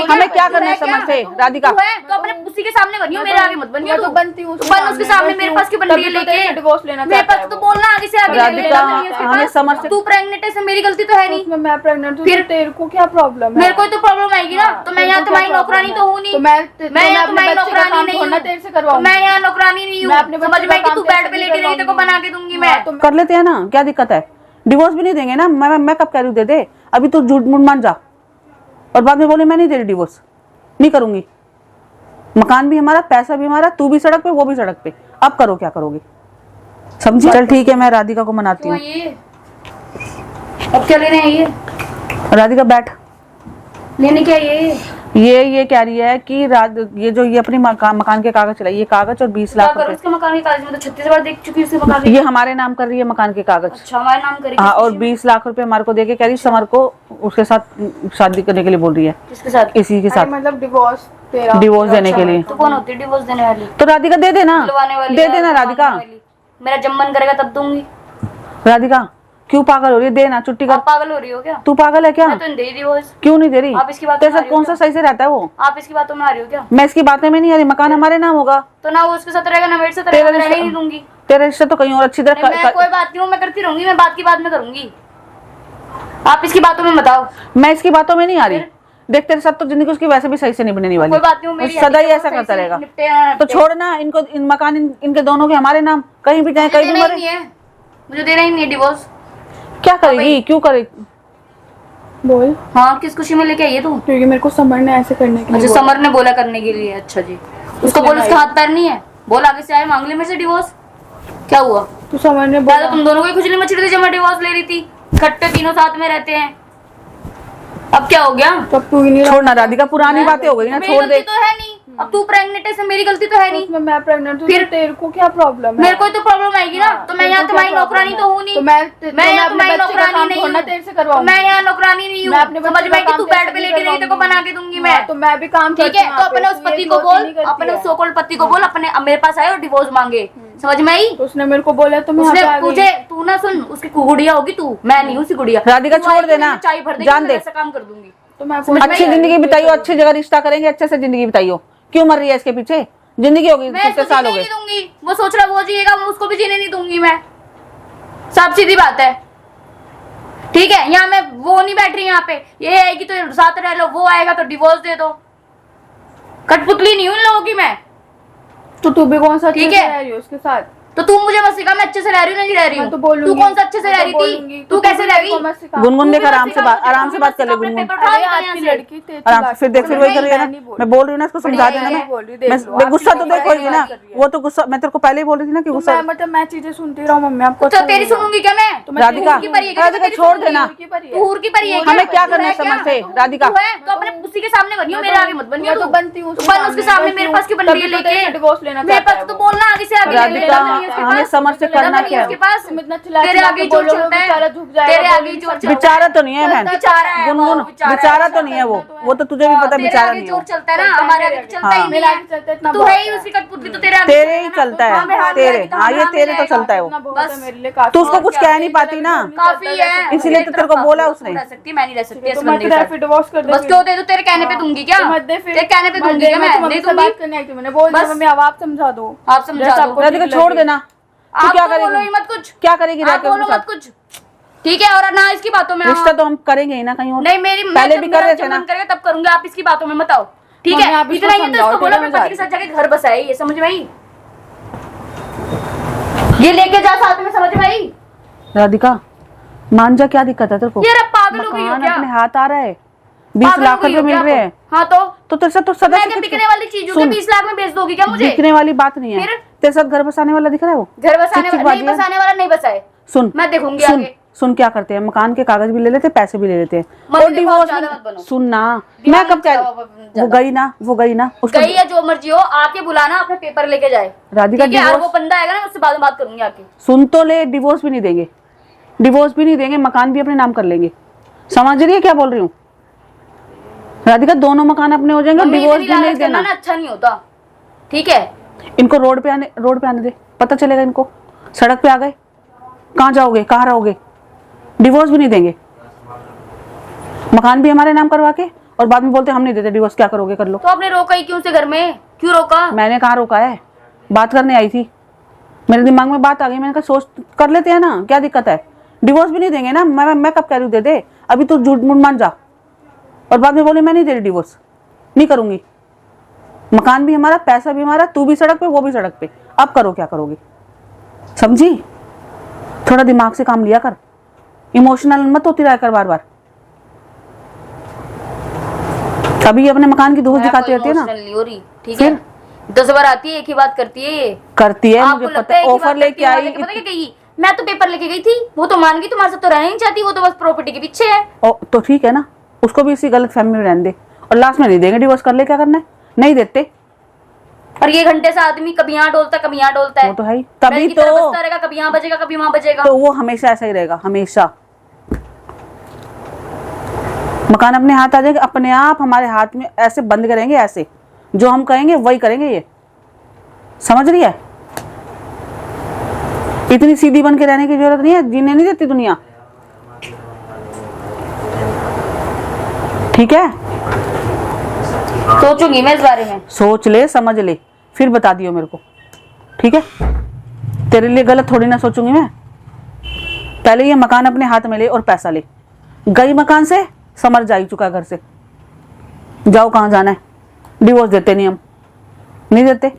हमें क्या करना है समझ से राधिका? तो अपने उसी के सामने बनियो, मेरे आगे मत बनियो। तो बनती हूँ उसके सामने, मेरे पास क्यों बन रही है लेके? डिवोर्स लेना मेरे पास तो बोलना आगे से आगे। राधिका हमें समझ से, तू प्रेग्नेंट है, मेरी गलती तो है नहीं। मैं प्रेग्नेंट हूँ, फिर तेरे को क्या प्रॉब्लम है? मेरे को तो प्रॉब्लम आएगी ना। तो मैं यहाँ तुम्हारी नौकरानी तो हूँ नहीं। मैं यहाँ तुम्हारी नौकरानी नहीं हूँ। तेरे से करवाऊंगी। मैं यहाँ नौकरानी नहीं हूँ, समझ में कि तू बेड पे लेटी रही, तेरे को बना के दूंगी मैं। कर लेते हैं ना, क्या दिक्कत है? डिवोर्स भी नहीं देंगे ना। मैं कब कह रही हूँ दे दे? अभी तू झूठ मूठ मान जा और बाद में बोले मैं नहीं दे रही डिवोर्स, नहीं करूंगी। मकान भी हमारा, पैसा भी हमारा, तू भी सड़क पे, वो भी सड़क पे। अब करो क्या करोगे, समझी? चल ठीक है, मैं राधिका को मनाती हूँ। अब क्या लेने है ये? राधिका बैठ। लेने क्या ये कह रही है कि ये जो ये अपनी मकान के कागज चलाई, ये कागज और 20 लाख रुपए। उसके मकान के कागज में तो 36 बार देख चुकी हूँ। मकान ये हमारे नाम कर रही है मकान के कागज। अच्छा, हमारे नाम करेगी। हाँ, और 20 लाख रुपए हमारे को देके कह रही समर को उसके साथ शादी करने के लिए बोल रही है। किसके साथ? इसी के साथ, मतलब डिवोर्स देने के लिए। तो कौन होती है डिवोर्स देने वाली? तो राधिका दे देना, दे देना राधिका। मेरा जब मन करेगा तब दूंगी। राधिका क्यों पागल हो रही है? देना, छुट्टी कर। आप पागल हो रही हो क्या? तू पागल है क्या? मैं तो नहीं दे रही डिवोर्स। क्यों नहीं दे रही? आप इसकी बात तेरे साथ कौन सा सही से रहता है वो? आप इसकी बातों में आ रही हो क्या? मैं इसकी बातें में नहीं आ रही। मकान हमारे नाम होगा तो ना वो उसके साथ रहेगा ना मेरे साथ रहेगा। मैं रहने ही नहीं दूंगी। तेरा रिश्ता तो कहीं और अच्छी तरह मैं कोई बात नहीं हूँ, मैं करती रहूंगी। मैं बात की बात में करूंगी, आप इसकी बातों में बताओ। मैं इसकी बातों में नहीं आ रही। देख तेरे साथ तो जिंदगी उसकी वैसे भी सही से नहीं बनने वाली। कोई बात नहीं, सदा ही ऐसा करता रहेगा। तो छोड़ना इनको, इन मकान इनके दोनों के हमारे नाम, कहीं भी जाए कहीं भी मरे। मुझे देना ही नहीं है डिवोर्स। क्या करेगी, क्यों करेगी? बोल। हाँ, किस खुशी में लेके आई है तू? क्योंकि मेरे को समर ने ऐसे करने के लिए। अच्छा, समर ने बोला करने के लिए। अच्छा जी, उसको बोल, उसका हाथ पैर नहीं है, बोल आगे से आए मांग ले मेरे से डिवोर्स। क्या हुआ? तो समर ने बोला तुम दोनों को खुजली मच रही थी जब मैं डिवोर्स ले रही थी। खट्टे तीनों साथ में रहते हैं, अब क्या हो गया? तब तू ही नहीं छोड़ना राधिका, पुरानी बातें हो गई ना, छोड़ दे। तो है नहीं, अब तू प्रेग्नेंट है, मेरी गलती तो है नहीं। मैं प्रेग्नेंट हूँ, फिर तेरे को क्या प्रॉब्लम है? मेरे को तो प्रॉब्लम आएगी ना। तो मैं यहाँ तुम्हारी नौकरानी तो हूँ नहीं। तो मैं यहाँ तुम्हारी नौकरानी नहीं हूँ। तेरे से करवाऊंगी। मैं यहाँ नौकरानी नहीं हूँ, समझ में कि तू बेड पे लेटी रही, तेरे को बना के दूंगी मैं। तो मैं भी काम ठीक है, तो अपने उस पति को बोल, अपने उस सोकॉल्ड पति को बोल, अपने मेरे पास आए और डिवोर्स मांगे। समझ में आई? तो उसने मेरे को बोला तो उसने तुझे, तू ना सुन, उसकी गुड़िया होगी तू, मैं नहीं हूँ उसकी गुड़िया। राधिका छोड़ देना, चाय भर देगी, जान दे। ऐसा काम कर दूंगी। तो मैं अच्छी जिंदगी बिताइयो, अच्छी जगह रिश्ता करेंगे, अच्छे से जिंदगी बिताइयो। क्यों मर रही है इसके पीछे? जिंदगी होगी, कितने साल हो गए। दूंगी, वो सोच रहा वो जिएगा, मैं उसको भी जीने नहीं दूंगी मैं। सब सीधी बात है, ठीक है? यहाँ मैं वो नहीं बैठ रही, यहाँ पे ये आएगी तो साथ रह लो, वो आएगा तो डिवोर्स दे दो। कठपुतली नहीं हूँ इन लोगों की मैं। तो तू भी कौन सा ठीक है उसके साथ? तो तू मुझे मत सिखा मैं अच्छे से रह रही हूँ नहीं रह रही हूँ। तू कौन सा अच्छे से रह रही थी? तू कैसे रह रही? गुनगुन देख, आराम से बात कर ले गुनगुन। आराम से, फिर देख, फिर वही कर रही है ना। मैं बोल रही हूँ ना, इसको समझा देना। मैं गुस्सा तो देखो ही ना, वो तो गुस्सा मैं तेरे को पहले ही बोल रही थी ना कि गुस्सा। मतलब मैं चीजें सुनती रहा हूँ मम्मी, आपको तो तेरी सुनूंगी क्या मैं? राधिका छोड़ देना, हूर की परी है। हमें क्या करना है समझ से राधिका? तो अपने उसी के सामने बनियो, मेरे आगे मत बनियो। तो बनती हूँ उसके सामने, मेरे पास क्यों बन रही है लेके? डिवोर्स लेना मेरे पास तो बोलना आगे से आगे। राधिका हमें समझ से करना क्या है? तेरे आगे जोर चलता है, तेरे आगे जोर चलता है। बेचारा तो नहीं है बहन, गुनगुन बेचारा तो नहीं है वो तो तुझे भी पता बेचारा नहीं है। जोर चलता है ना, हमारे आगे चलता ही नहीं है। तू है ही उसी कठपुतली, तो तेरे आगे तेरे ही चलता है, तेरे। हाँ, ये तेरे तो चलता है वो। तू उसको कुछ कह नहीं पाती ना, काफी है, इसीलिए तो तेरे को बोला उसने। रह सकती मैं नहीं रह सकती इस तो बंदे के साथ। डिवोर्स कर दे। बस क्यों दे दूं? तेरे कहने पे दूंगी क्या? तेरे कहने पे दूंगी क्या? मैं नहीं दूंगी। बात करने आई थी, मैंने बोल दिया मम्मी, अब आप समझा दो। आप समझा दो। राधिका छोड़ देना। आप क्या तो बोलो करेगी? ही मत कुछ, क्या करेगी? आप बोलो मत कुछ, ठीक है? और ना इसकी बातों में रिश्ता तो हम करेंगे ही ना कहीं और। नहीं, मेरी पहले भी कर रहे थे ना। मन करेगा तब करूंगी, आप इसकी बातों में मत आओ, ठीक है? इतना ही तो इसको बोलो अपने पति के साथ जाके घर बसाए, ये समझ में आई? ये लेके जा साथ में, समझ में आई? राधिका मान जा, क्या दिक्कत है तेरे को? यार पागल हो गई हो क्या? अपने हाथ आ रहा है, 20 लाख रुपए मिल रहे हैं। हाँ तो तेरे साथ तो सदा मैं बिकने वाली चीज हूँ, 20 लाख में बेच दोगी क्या मुझे? बिकने वाली बात नहीं है। तेरे साथ घर बसाने वाला दिख रहा है वो? घर बसाने वाला नहीं, बसाने वाला नहीं बसाए। सुन, मैं देखूंगी आगे। सुन क्या करते हैं, मकान के कागज भी ले लेते, पैसे भी ले लेते हैं और डिवोर्स। सुन ना, मैं कब कह, वो गई ना गई है, जो मर्जी हो, आके बुलाना, अपने पेपर लेके जाए राधिका। वो बंदा आएगा ना, उससे बाद में बात करूंगी आके। सुन तो ले, डिवोर्स भी नहीं देंगे, डिवोर्स भी नहीं देंगे, मकान भी अपने नाम कर लेंगे। समझ रही है क्या बोल रही हूँ राधिका? दोनों मकान अपने हो जाएंगे, डिवोर्स भी नहीं देना। अच्छा नहीं होता, ठीक है? इनको रोड पे आने दे, पता चलेगा इनको। सड़क पे आ गए, कहाँ जाओगे, कहाँ रहोगे? डिवोर्स भी नहीं देंगे, मकान भी हमारे नाम करवा के और बाद में बोलते हम नहीं देते डिवोर्स, क्या करोगे कर लो। तो आपने रोका ही क्यों से घर में, क्यों रोका? मैंने कहाँ रोका है, बात करने आई थी, मेरे दिमाग में बात आ गई, मैंने कहा सोच कर लेते हैं ना, क्या दिक्कत है, डिवोर्स भी नहीं देंगे ना। मैं कब कह रही हूँ दे दे, अभी तू झूठ मूठ मान जा, और बाद में बोले मैं नहीं दे रही डिवोर्स, नहीं करूंगी। मकान भी हमारा, पैसा भी हमारा, तू भी सड़क पे वो भी सड़क पे, अब करो क्या करोगे, समझी? थोड़ा दिमाग से काम लिया कर, इमोशनल मत होती रहा कर बार बार। अभी अपने मकान की धूस दिखाती रहती है ना, नहीं हो रही, ठीक है? 10 बार आती है, एक ही बात करती है ये, करती है, आपको मुझे लगता पता है है। एक ही ऑफर बात लेके करती है, आई, पता क्या कही? मैं तो पेपर लेके गई थी, वो तो मान गई, तुम्हारे साथ तो रहना नहीं चाहती, वो तो बस प्रॉपर्टी के पीछे है। तो ठीक है ना, उसको भी इसी गलत फहमी में रहने दे, और लास्ट में नहीं देंगे डिवोर्स, कर ले, क्या करना है, नहीं देते। और ये घंटे से आदमी कभी यहाँ डोलता है, कभी यहाँ डोलता है, वो तो है ही, तभी बैल की तरह तो बजता रहेगा, कभी यहाँ बजेगा, कभी वहां बजेगा। तो वो हमेशा ऐसा ही रहेगा, हमेशा। मकान अपने हाथ आ जाएगा, अपने आप हमारे हाथ में ऐसे बंद करेंगे, ऐसे जो हम कहेंगे वही करेंगे, ये समझ रही है? इतनी सीधी बन के रहने की जरूरत नहीं है, जीने नहीं देती दुनिया, ठीक है? सोचूंगी मैं इस बारे में, सोच ले, समझ ले, फिर बता दियो मेरे को, ठीक है? तेरे लिए गलत थोड़ी ना सोचूंगी मैं। पहले ये मकान अपने हाथ में ले और पैसा ले, गई मकान से, समझ जा ही चुका है घर से, जाओ कहाँ जाना है, डिवोर्स देते नहीं हम, नहीं देते।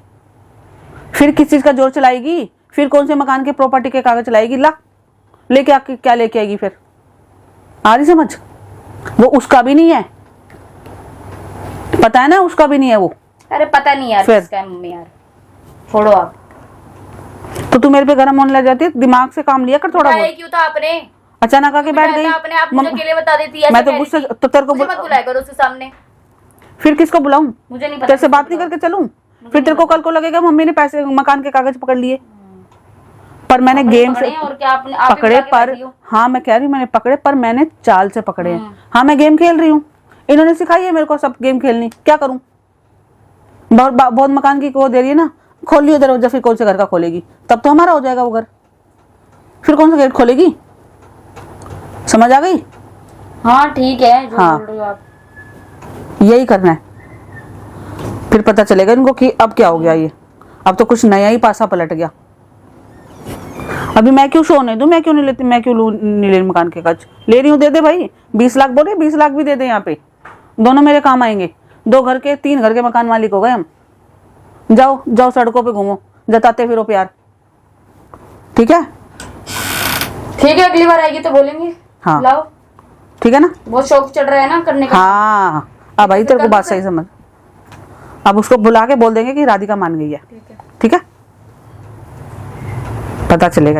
फिर किस चीज का जोर चलाएगी, फिर कौन से मकान के प्रॉपर्टी के कागज चलाएगी, ला लेके आके क्या लेके आएगी फिर, आ रही समझ? वो उसका भी नहीं है, पता है ना, उसका भी नहीं है वो। अरे पता नहीं यार फिर? किसका है मम्मी, यार छोड़ो आप। तो तू मेरे पे गरम होने लग जाती है, दिमाग से काम लिया कर थोड़ा बताया बहुत। क्यों था आपने? अचानक आके बैठ गई, आपने आप मुझे अकेले बता देती है, मैं तो गुस्से, तो तेरे को मत बुलाया करो उसके सामने, फिर किसको बुलाऊं? मुझे नहीं पता। तेरे से बात नहीं करके चलूं? फिर तेरे को कल को लगेगा मम्मी ने पैसे मकान के कागज पकड़ लिए, पर मैंने गेम से और क्या आपने आप पकड़े, पर हाँ मैं कह रही हूँ मैंने पकड़े, पर मैंने चाल से पकड़े हैं। हाँ मैं गेम खेल रही हूँ, इन्होंने सिखाई है मेरे को सब गेम खेलनी, क्या करूं? बहुत मकान की वो दे रही है ना, खोल लियो दरवाजा, फिर कौन से घर का खोलेगी? तब तो हमारा हो जाएगा वो घर, फिर कौन सा गेट खोलेगी? समझ आ गई? हाँ ठीक है, जो हाँ। बोल रहे हो आप। यही करना है, फिर पता चलेगा इनको कि अब क्या हो गया, ये अब तो कुछ नया ही पासा पलट गया। अभी मैं क्यों शो होने दूं, मैं क्यों नहीं लेती, मैं क्यों नहीं ले रही मकान के कागज, ले रही हूँ, दे दे भाई, 20 लाख बोले, 20 लाख भी दे दे, यहाँ पे दोनों मेरे काम आएंगे, 2 घर के 3 घर के मकान मालिक हो गए हम। जाओ जाओ सड़कों पे घूमो, जताते फिरो प्यार, ठीक है? ठीक है, अगली बार आएगी तो बोलेंगे। हाँ। लाओ, ठीक है ना? बहुत शौक चढ़ रहा है ना करने का। हाँ अब भाई तेरे को बात सही समझ, अब उसको बुला के बोल देंगे कि राधिका मान गई है, ठीक है? पता चलेगा।